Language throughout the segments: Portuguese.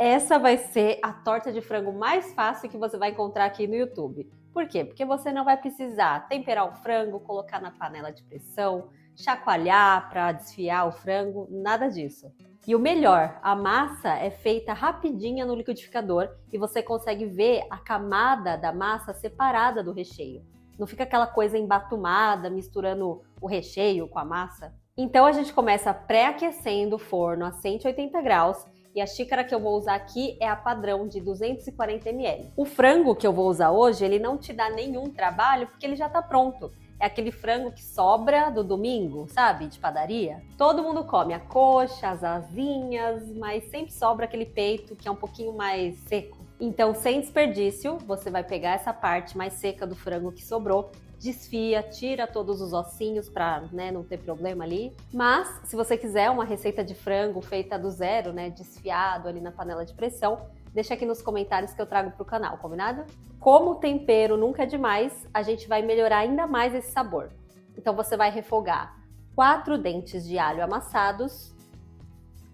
Essa vai ser a torta de frango mais fácil que você vai encontrar aqui no YouTube. Por quê? Porque você não vai precisar temperar o frango, colocar na panela de pressão, chacoalhar para desfiar o frango, nada disso. E o melhor, a massa é feita rapidinha no liquidificador e você consegue ver a camada da massa separada do recheio. Não fica aquela coisa embatumada, misturando o recheio com a massa. Então a gente começa pré-aquecendo o forno a 180 graus e a xícara que eu vou usar aqui é a padrão de 240 ml. O frango que eu vou usar hoje, ele não te dá nenhum trabalho porque ele já está pronto. É aquele frango que sobra do domingo, sabe? De padaria. Todo mundo come a coxa, as asinhas, mas sempre sobra aquele peito que é um pouquinho mais seco. Então, sem desperdício, você vai pegar essa parte mais seca do frango que sobrou, desfia, tira todos os ossinhos para, não ter problema ali. Mas, se você quiser uma receita de frango feita do zero, desfiado ali na panela de pressão, deixa aqui nos comentários que eu trago pro canal, combinado? Como o tempero nunca é demais, a gente vai melhorar ainda mais esse sabor. Então você vai refogar 4 dentes de alho amassados,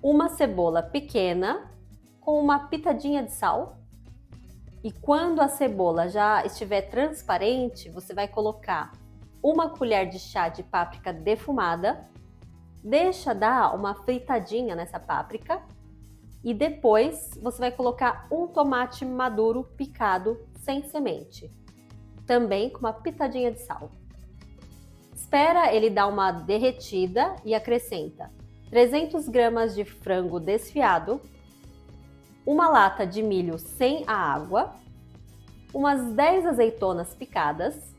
uma cebola pequena com uma pitadinha de sal. E quando a cebola já estiver transparente, você vai colocar uma colher de chá de páprica defumada, deixa dar uma fritadinha nessa páprica e depois você vai colocar um tomate maduro picado sem semente, também com uma pitadinha de sal. Espera ele dar uma derretida e acrescenta 300 gramas de frango desfiado, uma lata de milho sem a água, umas 10 azeitonas picadas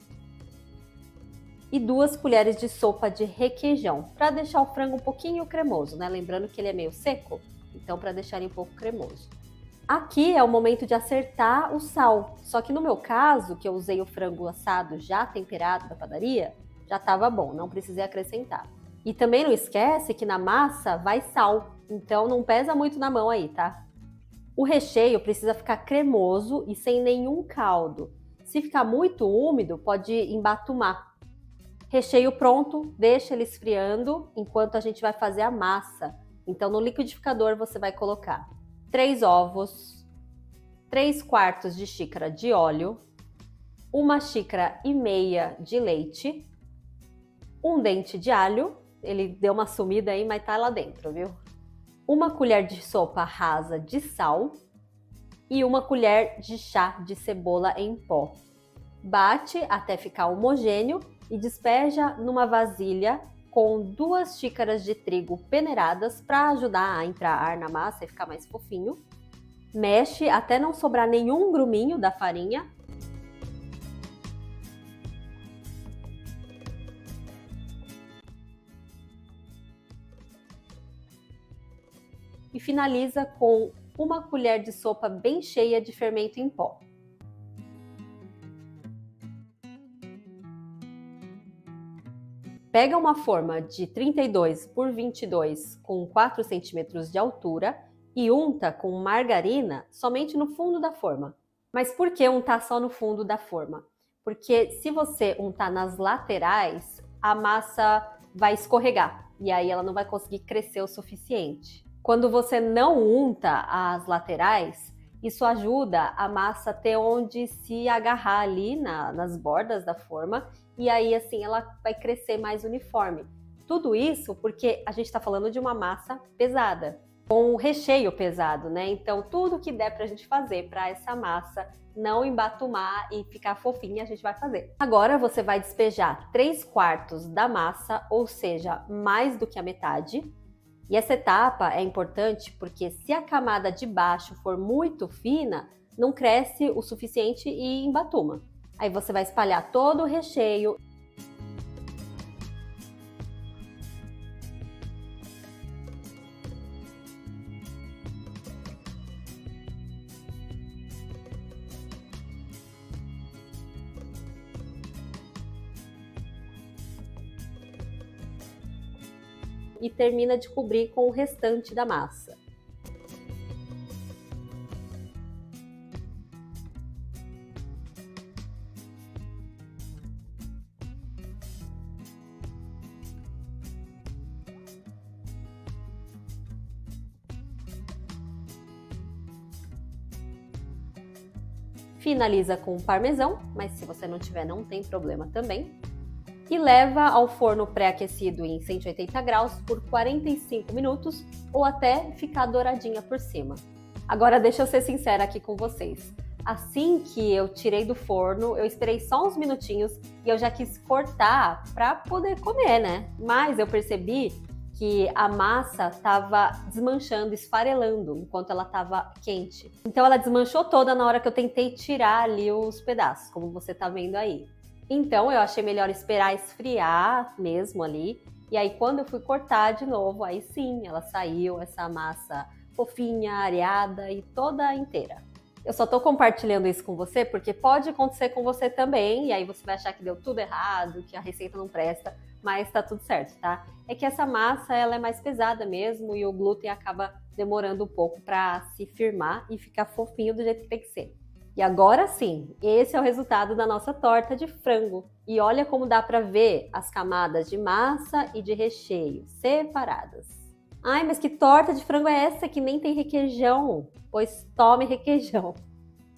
e 2 colheres de sopa de requeijão, para deixar o frango um pouquinho cremoso, Lembrando que ele é meio seco, então para deixar ele um pouco cremoso. Aqui é o momento de acertar o sal, só que no meu caso, que eu usei o frango assado já temperado da padaria, já estava bom, não precisei acrescentar. E também não esquece que na massa vai sal, então não pesa muito na mão aí, tá? O recheio precisa ficar cremoso e sem nenhum caldo. Se ficar muito úmido, pode embatumar. Recheio pronto, deixa ele esfriando enquanto a gente vai fazer a massa. Então no liquidificador você vai colocar 3 ovos, 3/4 de xícara de óleo, 1,5 xícara de leite, 1 dente de alho, ele deu uma sumida aí, mas tá lá dentro, viu? 1 colher de sopa rasa de sal e 1 colher de chá de cebola em pó. Bate até ficar homogêneo e despeja numa vasilha com 2 xícaras de trigo peneiradas para ajudar a entrar ar na massa e ficar mais fofinho. Mexe até não sobrar nenhum gruminho da farinha. E finaliza com 1 colher de sopa bem cheia de fermento em pó. Pega uma forma de 32 por 22 com 4 centímetros de altura e unta com margarina somente no fundo da forma. Mas por que untar só no fundo da forma? Porque se você untar nas laterais, a massa vai escorregar e aí ela não vai conseguir crescer o suficiente. Quando você não unta as laterais, isso ajuda a massa a ter onde se agarrar ali nas bordas da forma e aí assim ela vai crescer mais uniforme. Tudo isso porque a gente está falando de uma massa pesada, com um recheio pesado, Então tudo que der para a gente fazer para essa massa não embatumar e ficar fofinha, a gente vai fazer. Agora você vai despejar 3/4 da massa, ou seja, mais do que a metade. E essa etapa é importante porque se a camada de baixo for muito fina, não cresce o suficiente e embatuma. Aí você vai espalhar todo o recheio. E termina de cobrir com o restante da massa. finaliza com parmesão, mas se você não tiver, não tem problema também. E leva ao forno pré-aquecido em 180 graus por 45 minutos ou até ficar douradinha por cima. Agora deixa eu ser sincera aqui com vocês. Assim que eu tirei do forno, eu esperei só uns minutinhos e eu já quis cortar para poder comer, né? Mas eu percebi que a massa estava desmanchando, esfarelando enquanto ela estava quente. Então ela desmanchou toda na hora que eu tentei tirar ali os pedaços, como você tá vendo aí. Então eu achei melhor esperar esfriar mesmo ali. E aí quando eu fui cortar de novo, aí sim, ela saiu essa massa fofinha, areada e toda inteira. Eu só tô compartilhando isso com você porque pode acontecer com você também, e aí você vai achar que deu tudo errado, que a receita não presta, mas tá tudo certo, tá? É que essa massa, ela é mais pesada mesmo e o glúten acaba demorando um pouco para se firmar e ficar fofinho do jeito que tem que ser. E agora sim, esse é o resultado da nossa torta de frango. E olha como dá para ver as camadas de massa e de recheio separadas. Ai, mas que torta de frango é essa que nem tem requeijão? Pois tome requeijão.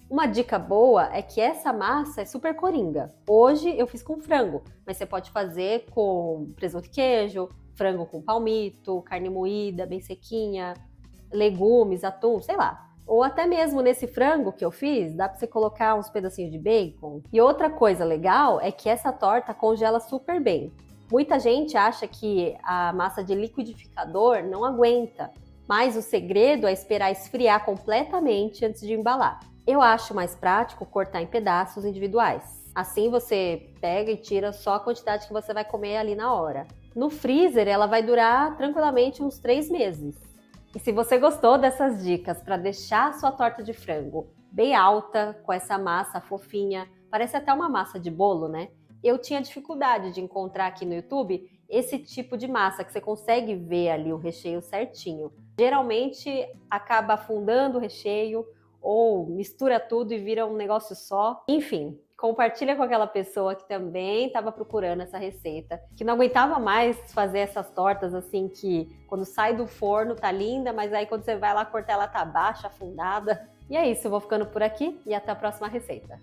Uma dica boa é que essa massa é super coringa. Hoje eu fiz com frango, mas você pode fazer com presunto e queijo, frango com palmito, carne moída, bem sequinha, legumes, atum, sei lá. Ou até mesmo nesse frango que eu fiz, dá para você colocar uns pedacinhos de bacon. E outra coisa legal é que essa torta congela super bem. Muita gente acha que a massa de liquidificador não aguenta, mas o segredo é esperar esfriar completamente antes de embalar. Eu acho mais prático cortar em pedaços individuais. Assim você pega e tira só a quantidade que você vai comer ali na hora. No freezer ela vai durar tranquilamente uns 3 meses. E se você gostou dessas dicas para deixar a sua torta de frango bem alta, com essa massa fofinha, parece até uma massa de bolo, né? Eu tinha dificuldade de encontrar aqui no YouTube esse tipo de massa, que você consegue ver ali o recheio certinho. Geralmente acaba afundando o recheio ou mistura tudo e vira um negócio só. Enfim, compartilha com aquela pessoa que também estava procurando essa receita, que não aguentava mais fazer essas tortas assim que quando sai do forno tá linda, mas aí quando você vai lá cortar ela tá baixa, afundada. E é isso, eu vou ficando por aqui e até a próxima receita.